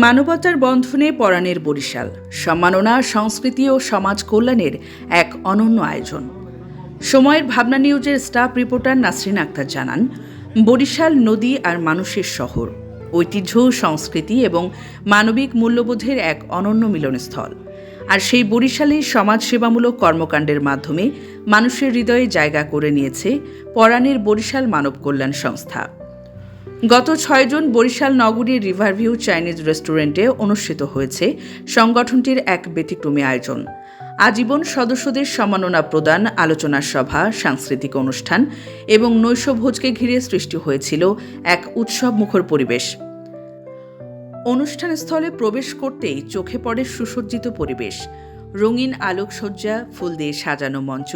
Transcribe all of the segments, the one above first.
মানবতার বন্ধনে পরাণের বরিশাল সম্মাননা সংস্কৃতি ও সমাজ কল্যাণের এক অনন্য আয়োজন। সময়ের ভাবনা নিউজের স্টাফ রিপোর্টার নাসরিন আক্তার জানান, বরিশাল নদী আর মানুষের শহর, ঐতিহ্য, সংস্কৃতি এবং মানবিক মূল্যবোধের এক অনন্য মিলনস্থল। আর সেই বরিশালে সমাজসেবামূলক কর্মকাণ্ডের মাধ্যমে মানুষের হৃদয়ে জায়গা করে নিয়েছে পরাণের বরিশাল মানব কল্যাণ সংস্থা। গত 6 জুন বরিশাল নগরীর রিভারভিউ চাইনিজ রেস্টুরেন্টে অনুষ্ঠিত হয়েছে সংগঠনটির এক ব্যতিক্রমী আয়োজন। আজীবন সদস্যদের সম্মাননা প্রদান, আলোচনা সভা, সাংস্কৃতিক অনুষ্ঠান এবং নৈশভোজকে ঘিরে সৃষ্টি হয়েছিল এক উৎসবমুখর পরিবেশ। অনুষ্ঠানস্থলে প্রবেশ করতেই চোখে পড়ে সুসজ্জিত পরিবেশ, রঙিন আলোকসজ্জা, ফুল দিয়ে সাজানো মঞ্চ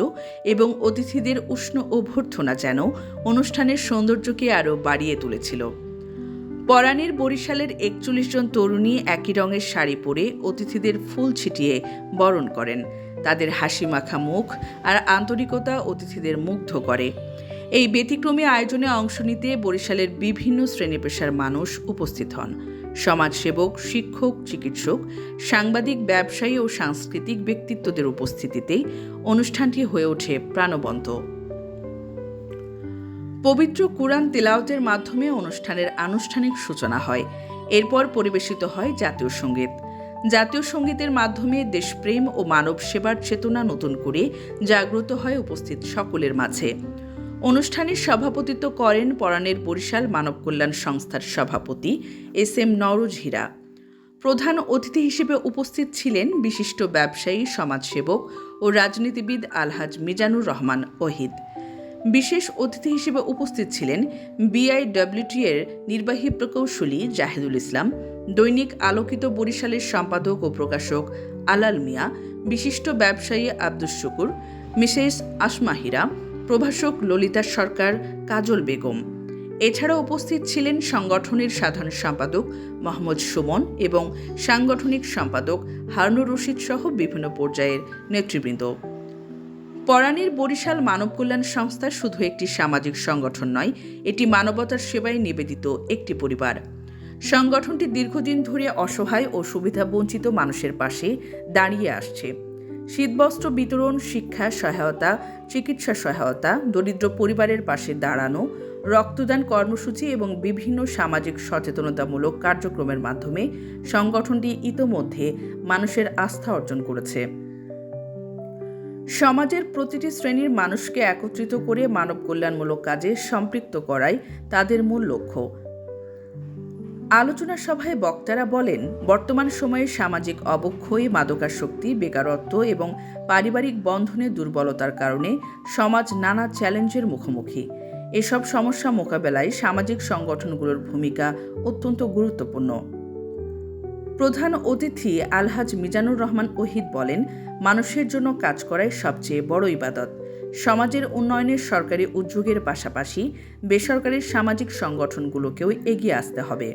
এবং অতিথিদের উষ্ণ অভ্যর্থনা যেন অনুষ্ঠানের সৌন্দর্যকে আরও বাড়িয়ে তুলেছিল। পরাণের বরিশালের 41 জন তরুণী একই রঙের শাড়ি পরে অতিথিদের ফুল ছিটিয়ে বরণ করেন। তাদের হাসি মাখা মুখ আর আন্তরিকতা অতিথিদের মুগ্ধ করে। এই ব্যতিক্রমী আয়োজনে অংশ নিতে বরিশালের বিভিন্ন শ্রেণী পেশার মানুষ উপস্থিত হন। সমাজসেবক, শিক্ষক, চিকিৎসক, সাংবাদিক, ব্যবসায়ী ও সাংস্কৃতিক ব্যক্তিত্বদের উপস্থিতিতেই অনুষ্ঠানটি হয়ে ওঠে প্রাণবন্ত। পবিত্র কুরআন তেলাওয়াতের মাধ্যমে অনুষ্ঠানের আনুষ্ঠানিক সূচনা হয়। এরপর পরিবেশিত হয় জাতীয় সঙ্গীত। জাতীয় সঙ্গীতের মাধ্যমে দেশপ্রেম ও মানব সেবার চেতনা নতুন করে জাগ্রত হয় উপস্থিত সকলের মাঝে। অনুষ্ঠানের সভাপতিত্ব করেন পরাণের বরিশাল মানব কল্যাণ সংস্থার সভাপতি SM নওরোজ হীরা। প্রধান অতিথি হিসেবে উপস্থিত ছিলেন বিশিষ্ট ব্যবসায়ী, সমাজসেবক ও রাজনীতিবিদ আলহাজ মিজানুর রহমান ওহিদ। বিশেষ অতিথি হিসেবে উপস্থিত ছিলেন BIWT এর নির্বাহী প্রকৌশলী জাহিদুল ইসলাম, দৈনিক আলোকিত বরিশালের সম্পাদক ও প্রকাশক আলাল মিয়া, বিশিষ্ট ব্যবসায়ী আব্দুস শুকুর, মিসেস আসমা হীরা, প্রভাষক ললিতা সরকার, কাজল বেগম। এছাড়া উপস্থিত ছিলেন সংগঠনের সাধারণ সম্পাদক মোহাম্মদ সুমন এবং সাংগঠনিক সম্পাদক হারুনুর রশিদ সহ বিভিন্ন পর্যায়ের নেতৃবৃন্দ। পরাণের বরিশাল মানব কল্যাণ সংস্থা শুধু একটি সামাজিক সংগঠন নয়, এটি মানবতার সেবায় নিবেদিত একটি পরিবার। সংগঠনটি দীর্ঘদিন ধরে অসহায় ও সুবিধাবঞ্চিত মানুষের পাশে দাঁড়িয়ে আসছে। শীতবস্ত্র বিতরণ, শিক্ষা সহায়তা, চিকিৎসা সহায়তা, দরিদ্র পরিবারের পাশে দাঁড়ানো, রক্তদান কর্মসূচি এবং বিভিন্ন সামাজিক সচেতনতামূলক কার্যক্রমের মাধ্যমে সংগঠনটি ইতোমধ্যে মানুষের আস্থা অর্জন করেছে। সমাজের প্রতিটি শ্রেণীর মানুষকে একত্রিত করে মানব কল্যাণমূলক কাজে সম্পৃক্ত করাই তাদের মূল লক্ষ্য। আলোচনা সভায় বক্তারা বলেন, বর্তমান সময়ে সামাজিক অবক্ষয়, মাদকাসক্তি, বেকারত্ব এবং পারিবারিক বন্ধনে দুর্বলতার কারণে সমাজ নানা চ্যালেঞ্জের মুখোমুখি। এসব সমস্যা মোকাবেলায় সামাজিক সংগঠনগুলোর ভূমিকা অত্যন্ত গুরুত্বপূর্ণ। প্রধান অতিথি আলহাজ মিজানুর রহমান ওহিদ বলেন, মানুষের জন্য কাজ করাই সবচেয়ে বড় ইবাদত। সমাজের উন্নয়নে সরকারি উদ্যোগের পাশাপাশি বেসরকারি সামাজিক সংগঠনগুলোকেও এগিয়ে আসতে হবে।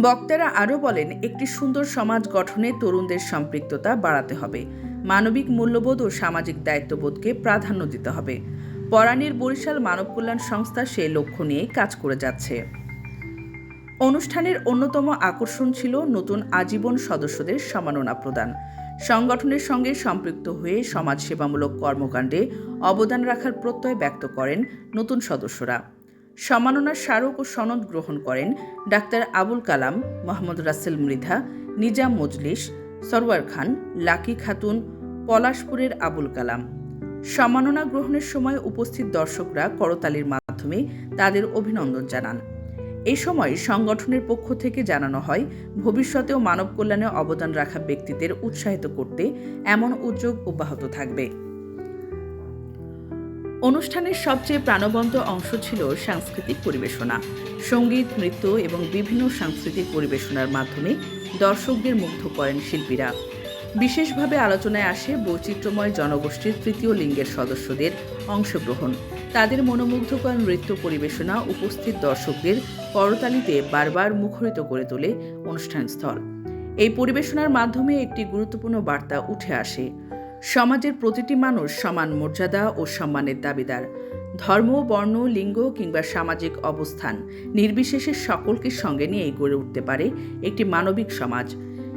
বক্তারা আরও বলেন, একটি সুন্দর সমাজ গঠনে তরুণদের সম্পৃক্ততা বাড়াতে হবে, মানবিক মূল্যবোধ ও সামাজিক দায়িত্ববোধকে প্রাধান্য দিতে হবে। পরাণের বরিশাল মানব কল্যাণ সংস্থা সেই লক্ষ্য নিয়ে কাজ করে যাচ্ছে। অনুষ্ঠানের অন্যতম আকর্ষণ ছিল নতুন আজীবন সদস্যদের সম্মাননা প্রদান। সংগঠনের সঙ্গে সম্পৃক্ত হয়ে সমাজসেবামূলক কর্মকাণ্ডে অবদান রাখার প্রত্যয় ব্যক্ত করেন নতুন সদস্যরা। সম্মাননার স্মারক ও সনদ গ্রহণ করেন ডাক্তার আবুল কালাম, মোহাম্মদ রাসেল মৃধা, নিজাম মজলিস, সরওয়ার খান, লাকি খাতুন, পলাশপুরের আবুল কালাম। সম্মাননা গ্রহণের সময় উপস্থিত দর্শকরা করতালির মাধ্যমে তাদের অভিনন্দন জানান। এই সময় সংগঠনের পক্ষ থেকে জানানো হয়, ভবিষ্যতেও মানব কল্যাণে অবদান রাখা ব্যক্তিদের উৎসাহিত করতে এমন উদ্যোগ অব্যাহত থাকবে। অনুষ্ঠানের সবচেয়ে প্রাণবন্ত অংশ ছিল সাংস্কৃতিক পরিবেশনা। সঙ্গীত, নৃত্য এবং বিভিন্ন সাংস্কৃতিক পরিবেশনার মাধ্যমে দর্শকদের মুগ্ধ করেন শিল্পীরা। বিশেষভাবে আলোচনায় আসে বৈচিত্র্যময় জনগোষ্ঠীর তৃতীয় লিঙ্গের সদস্যদের অংশগ্রহণ। তাদের মনোমুগ্ধকর নৃত্য পরিবেশনা উপস্থিত দর্শকদের করতালিতে বারবার মুখরিত করে তোলে অনুষ্ঠানস্থল। এই পরিবেশনার মাধ্যমে একটি গুরুত্বপূর্ণ বার্তা উঠে আসে, সমাজের প্রতিটি মানুষ সমান মর্যাদা ও সম্মানের দাবিদার। ধর্ম, বর্ণ, লিঙ্গ কিংবা সামাজিক অবস্থান নির্বিশেষে সকলকে সঙ্গে নিয়ে গড়ে উঠতে পারে একটি মানবিক সমাজ।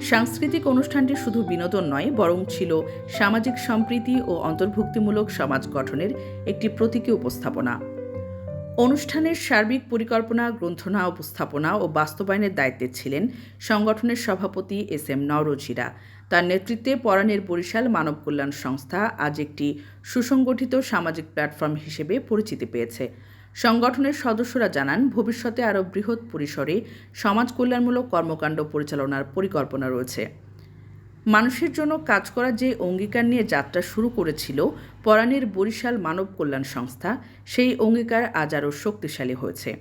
সাংস্কৃতিক অনুষ্ঠানটি শুধু বিনোদন নয়, বরং ছিল সামাজিক সম্প্রীতি ও অন্তর্ভুক্তিমূলক সমাজ গঠনের একটি প্রতীকী উপস্থাপনা। অনুষ্ঠানের সার্বিক পরিকল্পনা, গ্রন্থনা, উপস্থাপনা ও বাস্তবায়নের দায়িত্বে ছিলেন সংগঠনের সভাপতি এস.এম. নওরোজ হীরা। তার নেতৃত্বে পরাণের বরিশাল মানব কল্যাণ সংস্থা আজ একটি সুসংগঠিত সামাজিক প্ল্যাটফর্ম হিসেবে পরিচিতি পেয়েছে। সংগঠনের সদস্যরা জানান, ভবিষ্যতে আরও বৃহৎ পরিসরে সমাজ কল্যাণমূলক কর্মকাণ্ড পরিচালনার পরিকল্পনা রয়েছে। মানুষের জন্য কাজ করার যে অঙ্গীকার নিয়ে যাত্রা শুরু করেছিল পরাণের বরিশাল মানব কল্যাণ সংস্থা, সেই অঙ্গীকার আজ আরও শক্তিশালী হয়েছে।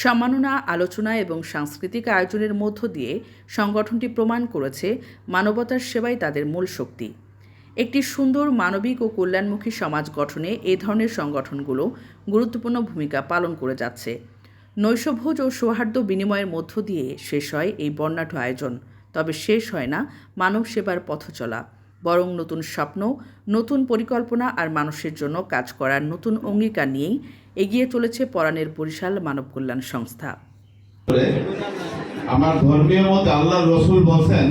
সম্মাননা, আলোচনা এবং সাংস্কৃতিক আয়োজনের মধ্য দিয়ে সংগঠনটি প্রমাণ করেছে মানবতার সেবাই তাদের মূল শক্তি। একটি সুন্দর, মানবিক ও কল্যাণমুখী সমাজ গঠনে এই ধরনের সংগঠনগুলো গুরুত্বপূর্ণ ভূমিকা পালন করে যাচ্ছে। নৈশভোজ ও সৌহার্দ্য বিনিময়ের মধ্য দিয়ে শেষ হয় এই বর্ণাঢ্য আয়োজন। তবে শেষ হয় না মানব সেবার পথ চলা, বরং নতুন স্বপ্ন, নতুন পরিকল্পনা আর মানুষের জন্য কাজ করার নতুন অঙ্গীকার নিয়েই এগিয়ে চলেছে পরাণের বরিশাল মানব কল্যাণ সংস্থা। আমার ধর্মীয় মতে আল্লাহর রাসূল বলেন,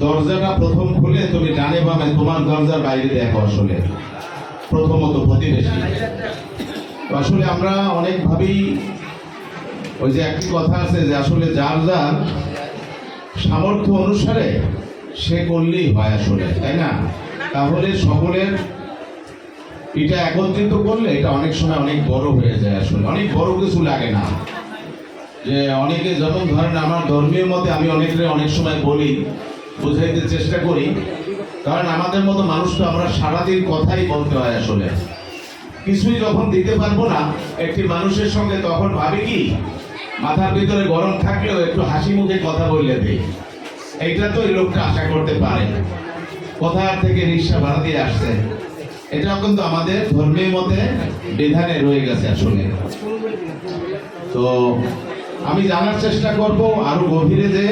দরজাটা প্রথম খুলে তুমি ডানে বামে তোমার দরজার বাইরে দেখো। আসলে প্রথমত প্রতিবেশী। আসলে আমরা অনেকভাবেই ওই যে একটি কথা আছে যে আসলে যার যার সামর্থ্য অনুসারে সে করলেই হয় আসলে, তাই না? তাহলে সকলের এটা একত্রিত করলে এটা অনেক সময় অনেক বড় হয়ে যায়। আসলে অনেক বড় কিছু লাগে না। যে অনেকে যেমন ধরেন আমার ধর্মীয় মতে আমি অনেক সময় বলি, বুঝাইতে চেষ্টা করি, কারণ আমাদের মতো মানুষ তো আমরা সারাদিন কথাই বলতে হয়। আসলে কিছুই যখন দিতে পারবো না একটি মানুষের সঙ্গে, তখন ভাবি কি মাথার ভিতরে গরম থাকলেও একটু হাসি মুখে কথা বললে দেই। এইটা তো এই লোকটা আশা করতে পারে, কোথা থেকে রিক্সা ভাড়া দিয়ে আসছে, এটাও কিন্তু আমাদের ধর্মের মধ্যে বিধানে রয়ে গেছে আসলে। তো আমি জানার চেষ্টা করব আরো গভীরে, যে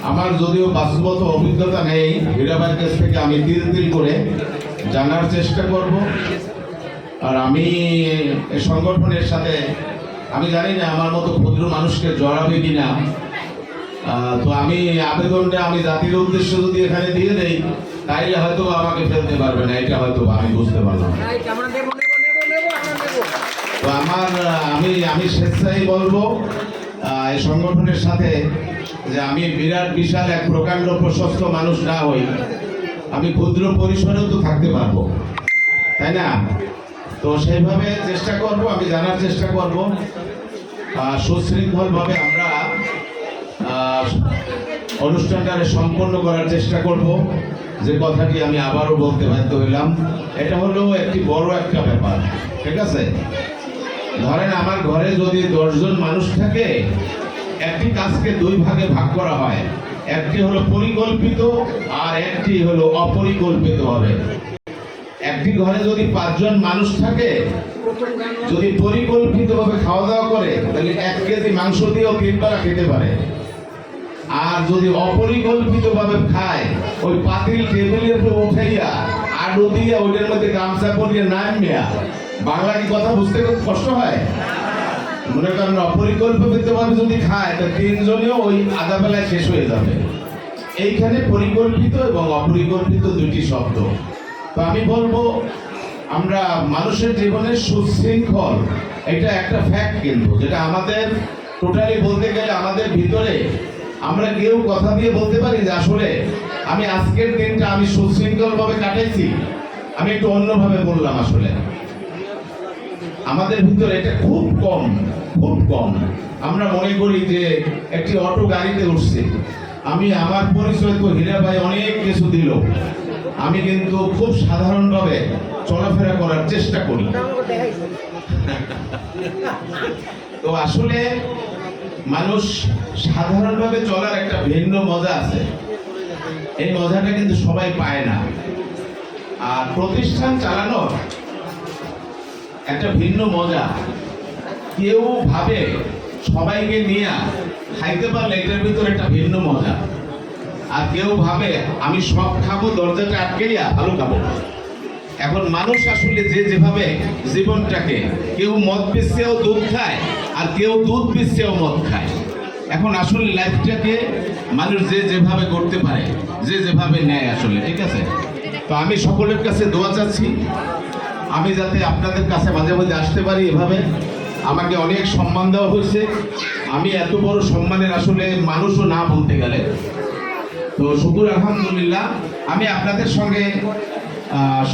আমার যদিও বাস্তবত অভিজ্ঞতা নেই, হীরাবাইয়ের কাছ থেকে আমি তিল করে জানার চেষ্টা করব। আর আমি এই সংগঠনের সাথে আমি জানি না আমার মতো ক্ষুদ্র মানুষকে জড়াবে কিনা। তো আমি আবেদনটা আমি জাতির উদ্দেশ্য যদি এখানে দিয়ে দেই, তাইলে হয়তো আমাকে ফেলতে পারবে না, এটা হয়তো আমি বুঝতে পারলাম। তো আমি স্বেচ্ছায় বলবো এই সংগঠনের সাথে যে আমি বিশাল এক প্রকাণ্ড প্রশস্ত মানুষ না হই, আমি ক্ষুদ্র পরিসরেও তো থাকতে পারবো, তাই না? তো সেইভাবে চেষ্টা করব, আমি জানার চেষ্টা করব, সুশৃঙ্খলভাবে আমরা অনুষ্ঠানটা সম্পন্ন করার চেষ্টা করব। যে কথাটি আমি আবারও বলতে বাধ্য হইলাম, এটা হলো একটি বড় একটা ব্যাপার, ঠিক আছে? ধরেন আমার ঘরে যদি 10 জন মানুষ থাকে, একটি কাজকে 2 ভাগে ভাগ করা হয়, একটি হলো পরিকল্পিত আর একটি হলো অপরিকল্পিত হবে। একটি ঘরে যদি 5 জন মানুষ থাকে, যদি পরিকল্পিতভাবে খাওয়া দাওয়া করে তাহলে 1 কেজি মাংস দিয়েও 3 বেলা খেতে পারে। আর যদি অপরিকল্পিতভাবে খায়, ওই পাতিল টেবিলের উপর উঠাইয়া আলু দিয়ে ওইটার মধ্যে গামছা পরিয়ে নামিয়া, বাংলা কি কথা বুঝতে খুব কষ্ট হয়? মনে করেন অপরিকল্পিতভাবে যদি খায় তা 3 জনেও ওই আধা বেলায় শেষ হয়ে যাবে। এইখানে পরিকল্পিত এবং অপরিকল্পিত দুটি শব্দ। তো আমি বলবো আমরা মানুষের জীবনের সুশৃঙ্খল, এটা একটা ফ্যাক্ট, কিন্তু যেটা আমাদের টোটালি বলতে গেলে আমাদের ভিতরে আমরা কেউ কথা দিয়ে বলতে পারি যে আসলে আমি আজকের দিনটা আমি সুশৃঙ্খলভাবে কাটাইছি, আমি একটু অন্যভাবে বললাম। আসলে আমাদের ভিতরে এটা খুব কম। আমরা মনে করি যে একটি অটো গাড়িতে উঠছে, আমি আমার পরিচয় তো হীরাবাই অনেক কিছু দিল, আমি কিন্তু খুব সাধারণভাবে চলাফেরা করার চেষ্টা করি। তো আসলে মানুষ সাধারণভাবে চলার একটা ভিন্ন মজা আছে, এই মজাটা কিন্তু সবাই পায় না। আর প্রতিষ্ঠান চালানোর একটা ভিন্ন মজা, কেউ ভাবে সবাইকে নিয়ে খাইতে পারলে এটার ভিতরে একটা ভিন্ন মজা, আর কেউ ভাবে আমি সব খাবো, দরজাটা আটকেইয়া ভালো খাবো। এখন মানুষ আসলে যে যেভাবে জীবনটাকে, কেউ মদ পিছেও দুধ খায় আর কেউ দুধ পিছেও মদ খায়। এখন আসলে লাইফটাকে মানুষ যে যেভাবে করতে পারে, যে যেভাবে নেয় আসলে, ঠিক আছে? তো আমি সকলের কাছে দোয়া চাচ্ছি, আমি যাতে আপনাদের কাছে মাঝে মাঝে আসতে পারি। এভাবে আমাকে অনেক সম্মান দেওয়া হয়েছে, আমি এত বড় সম্মানের আসলে মানুষও না বলতে গেলে। তো শুকুর আলহামদুলিল্লাহ, আমি আপনাদের সঙ্গে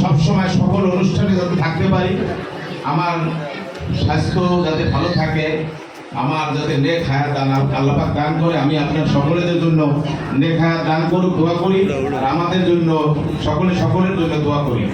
সব সময় সকল অনুষ্ঠানে যাতে থাকতে পারি, আমার স্বাস্থ্য যাতে ভালো থাকে, আমার যাতে নেক হায়াত আল্লাহ পাক দান করে, আমি আপনার সকলের জন্য নেক হায়াত দান করুক, দোয়া করি। আর আমাদের জন্য সকলের জন্য দোয়া করি।